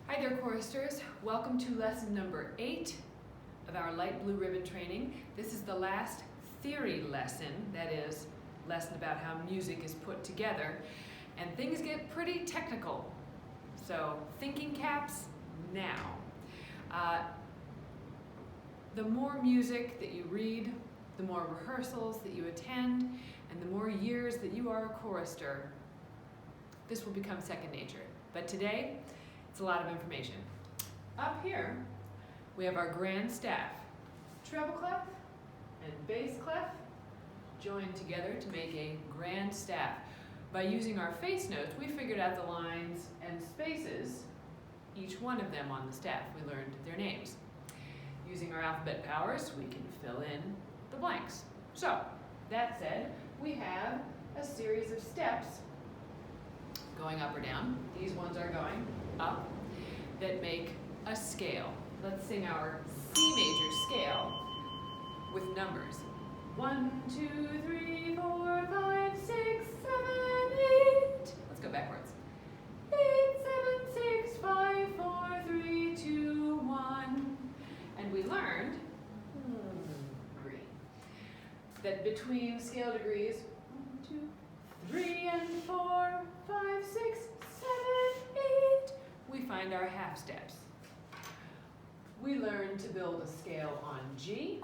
Hi there, choristers. Welcome to lesson number 8 of our light blue ribbon training. This is the last theory lesson, that is, lesson about how music is put together, and things get pretty technical. So, thinking caps now. The more music that you read, the more rehearsals that you attend, and the more years that you are a chorister, this will become second nature. But today, it's a lot of information. Up here, we have our grand staff. Treble clef and bass clef joined together to make a grand staff. By using our face notes, we figured out the lines and spaces, each one of them on the staff. We learned their names. Using our alphabet powers, we can fill in the blanks. So, that said, we have a series of steps going up or down. These ones are going up that make a scale. Let's sing our C major scale with numbers. 1, 2, 3, 4, 5, 6, 7, 8. Let's go backwards. 8, 7, 6, 5, 4, 3, 2, 1. And we learned that between scale degrees 1, 2, 3, and 4, 5, 6, 7, 8, we find our half steps. We learned to build a scale on G.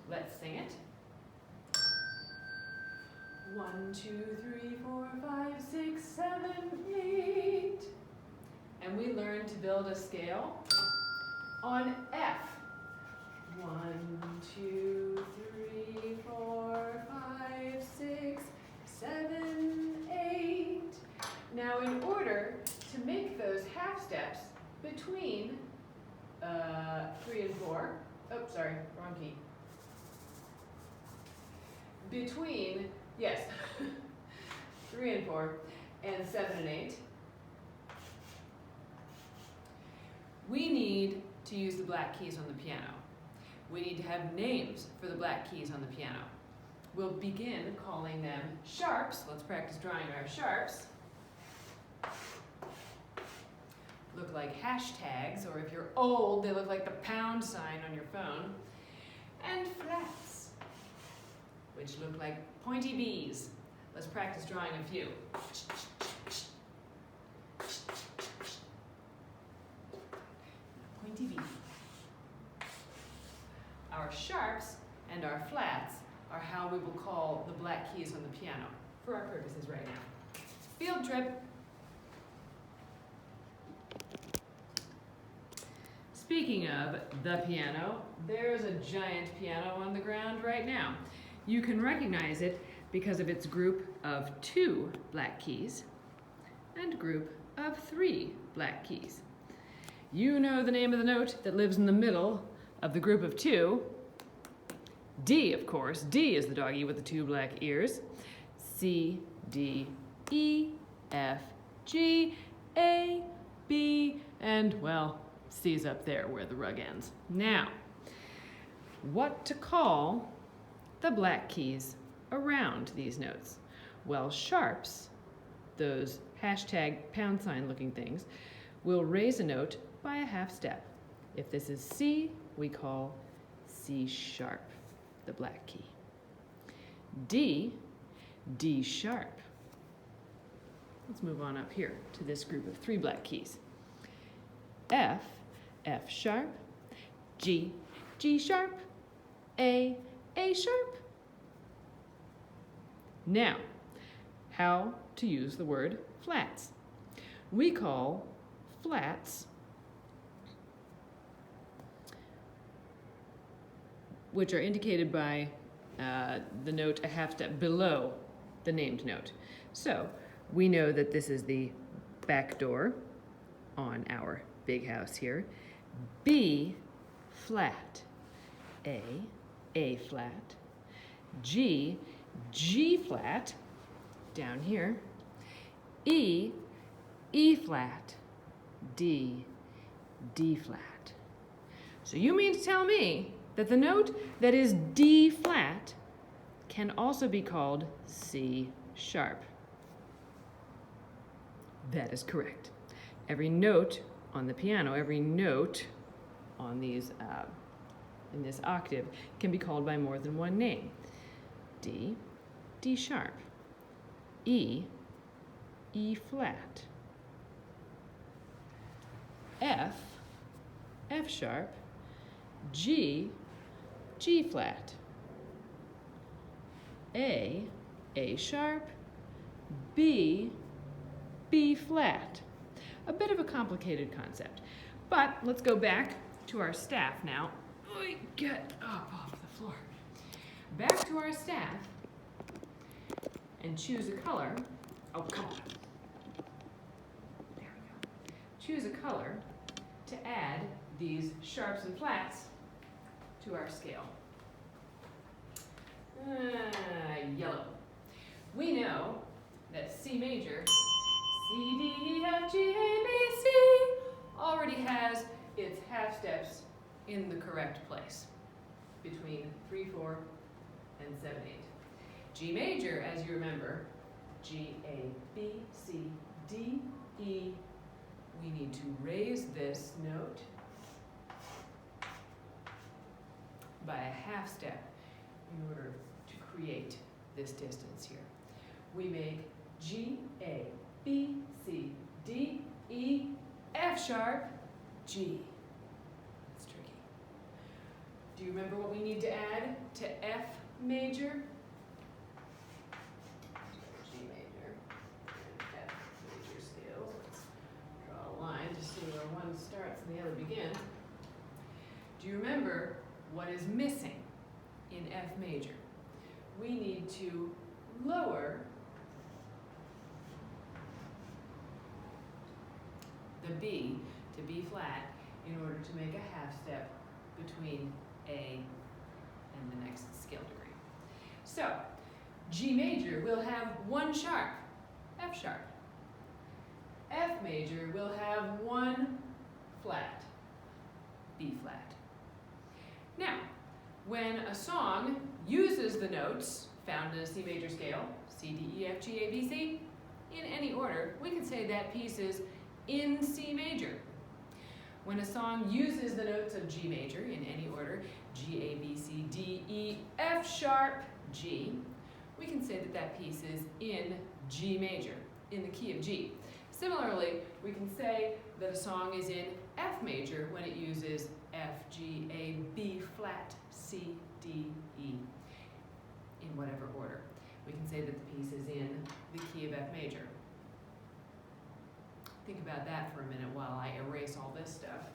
Let's sing it. 1, 2, 3, 4, 5, 6, 7, 8. And we learned to build a scale on F. 1, 2, 3, 4, 5, 6, 7, 8. Now, in order to make those half steps between 3 and 4, oh, sorry, wrong key. Between, yes, 3 and 4, and 7 and 8, we need to use the black keys on the piano. We need to have names for the black keys on the piano. We'll begin calling them sharps. Let's practice drawing our sharps. Look like hashtags, or if you're old, they look like the pound sign on your phone. And flats, which look like pointy B's. Let's practice drawing a few. Pointy B. Our sharps and our flats are how we will call the black keys on the piano for our purposes right now. Field trip. Speaking of the piano, there's a giant piano on the ground right now. You can recognize it because of its group of 2 black keys and group of 3 black keys. You know the name of the note that lives in the middle of the group of 2. D, of course. D is the doggy with the 2 black ears. C, D, E, F, G, A, B, and, well, C's up there where the rug ends. Now, what to call the black keys around these notes? Well, sharps, those hashtag pound sign looking things, will raise a note by a half step. If this is C, we call C sharp, the black key. D, D sharp. Let's move on up here to this group of 3 black keys. F, F sharp. G, G sharp. A sharp. Now, how to use the word flats. We call flats, which are indicated by the note a half step below the named note. So we know that this is the back door on our big house here. B flat, A flat, G flat down here, E flat, D flat. So you mean to tell me that the note that is D flat can also be called C sharp. That is correct. Every note on the piano, every note on these in this octave can be called by more than one name. D, D sharp. E, E flat. F, F sharp. G, G flat. A sharp. B, B flat. A bit of a complicated concept, but let's go back to our staff now. Get up off the floor. Back to our staff and choose a color. Oh, come on. There we go. Choose a color to add these sharps and flats to our scale. Yellow. We know that C major, C, D, E, F, G, A, B, C, already has its half steps in the correct place between 3, 4, and 7, 8. G major, as you remember, G, A, B, C, D, E. We need to raise this note by a half step in order to create this distance here. We make G, A, B, C, D, E, F sharp, G. That's tricky. Do you remember what we need to add to F major? G major and F major scales. Let's draw a line to see where one starts and the other begins. Do you remember what is missing in F major? We need to lower the B to B flat in order to make a half step between A and the next scale degree. So, G major will have one sharp, F sharp. F major will have one flat, B flat. Now, when a song uses the notes found in a C major scale, C, D, E, F, G, A, B, C, in any order, we can say that piece is in C major. When a song uses the notes of G major in any order, G, A, B, C, D, E, F sharp, G, we can say that that piece is in G major, in the key of G. Similarly, we can say that a song is in F major when it uses F, G, A, B flat, C, D, E, in whatever order. We can say that the piece is in the key of F major. Think about that for a minute while I erase all this stuff.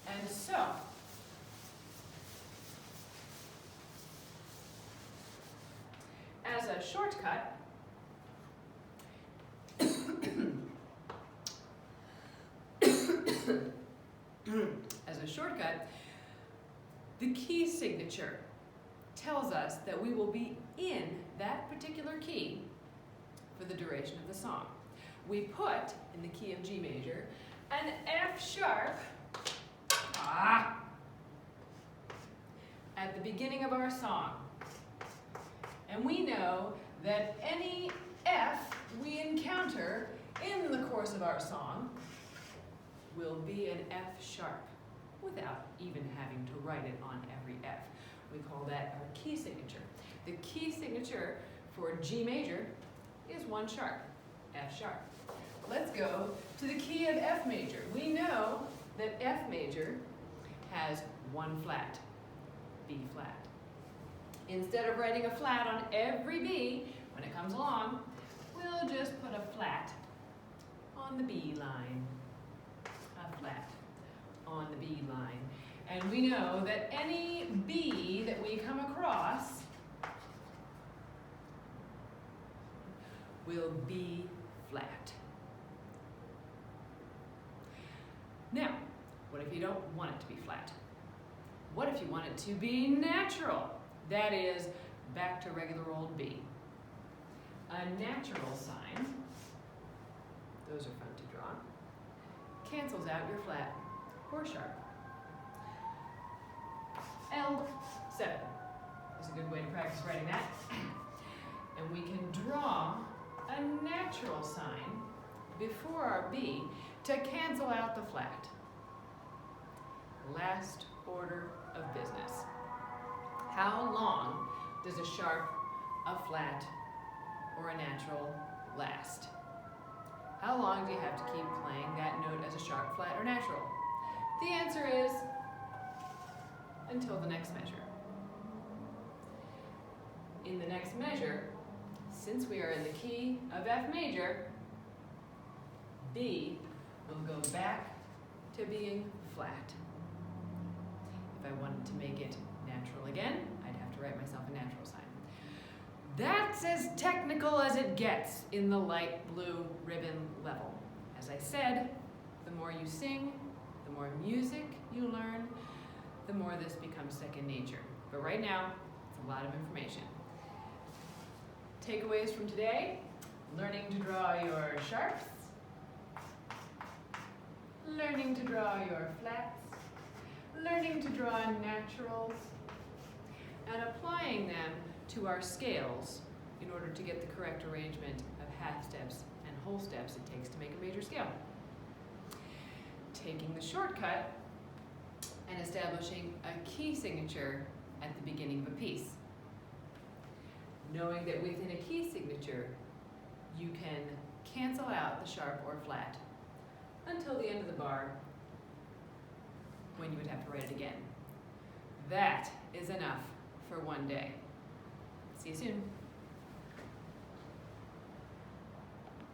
And so, as a shortcut, the key signature tells us that we will be in that particular key for the duration of the song. We put, in the key of G major, an F sharp at the beginning of our song. And we know that any F we encounter in the course of our song will be an F sharp without even having to write it on every F. We call that our key signature. The key signature for G major is one sharp, F sharp. Let's go to the key of F major. We know that F major has one flat, B flat. Instead of writing a flat on every B, when it comes along, we'll just put a flat on the B line, a flat on the B line. And we know that any B that we come across will be flat. Now, what if you don't want it to be flat? What if you want it to be natural? That is, back to regular old B. A natural sign, those are fun to draw, cancels out your flat or sharp. L7. is a good way to practice writing that. And we can draw a natural sign before our B to cancel out the flat. Last order of business. How long does a sharp, a flat, or a natural last? How long do you have to keep playing that note as a sharp, flat, or natural? The answer is until the next measure. In the next measure, since we are in the key of F major, B will go back to being flat. If I wanted to make it natural again, I'd have to write myself a natural sign. That's as technical as it gets in the light blue ribbon level. As I said, the more you sing, the more music you learn, the more this becomes second nature. But right now, it's a lot of information. Takeaways from today: learning to draw your sharps, learning to draw your flats, learning to draw naturals, and applying them to our scales in order to get the correct arrangement of half steps and whole steps it takes to make a major scale. Taking the shortcut and establishing a key signature at the beginning of a piece. Knowing that within a key signature, you can cancel out the sharp or flat until the end of the bar, when you would have to write it again. That is enough for one day. See you soon.